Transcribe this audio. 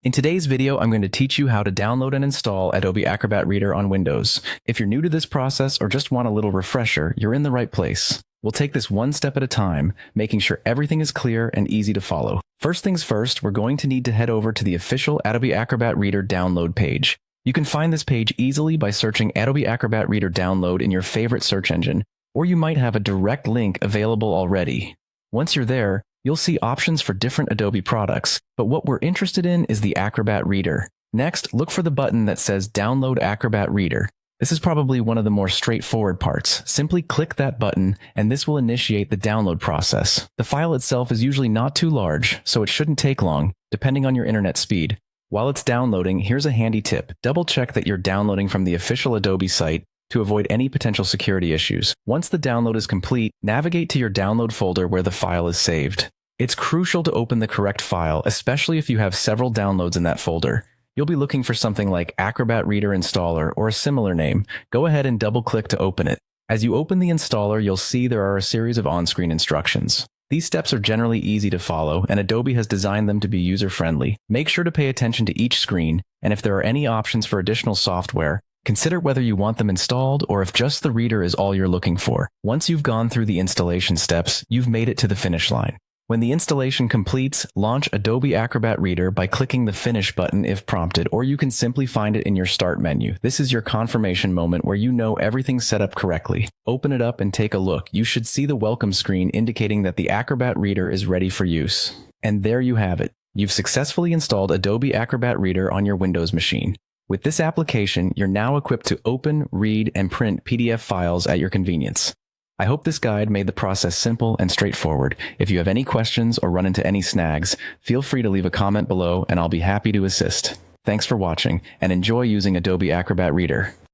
In today's video, I'm going to teach you how to download and install Adobe Acrobat Reader on Windows. If you're new to this process or just want a little refresher, you're in the right place. We'll take this one step at a time, making sure everything is clear and easy to follow. First things first, we're going to need to head over to the official Adobe Acrobat Reader download page. You can find this page easily by searching Adobe Acrobat Reader download in your favorite search engine, or you might have a direct link available already. Once you're there, you'll see options for different Adobe products, but what we're interested in is the Acrobat Reader. Next, look for the button that says Download Acrobat Reader. This is probably one of the more straightforward parts. Simply click that button, and this will initiate the download process. The file itself is usually not too large, so it shouldn't take long, depending on your internet speed. While it's downloading, here's a handy tip. Double check that you're downloading from the official Adobe site to avoid any potential security issues. Once the download is complete, navigate to your download folder where the file is saved. It's crucial to open the correct file, especially if you have several downloads in that folder. You'll be looking for something like Acrobat Reader Installer or a similar name. Go ahead and double-click to open it. As you open the installer, you'll see there are a series of on-screen instructions. These steps are generally easy to follow, and Adobe has designed them to be user-friendly. Make sure to pay attention to each screen, and if there are any options for additional software, consider whether you want them installed or if just the reader is all you're looking for. Once you've gone through the installation steps, you've made it to the finish line. When the installation completes, launch Adobe Acrobat Reader by clicking the Finish button if prompted, or you can simply find it in your Start menu. This is your confirmation moment where you know everything's set up correctly. Open it up and take a look. You should see the welcome screen indicating that the Acrobat Reader is ready for use. And there you have it. You've successfully installed Adobe Acrobat Reader on your Windows machine. With this application, you're now equipped to open, read, and print PDF files at your convenience. I hope this guide made the process simple and straightforward. If you have any questions or run into any snags, feel free to leave a comment below and I'll be happy to assist. Thanks for watching and enjoy using Adobe Acrobat Reader.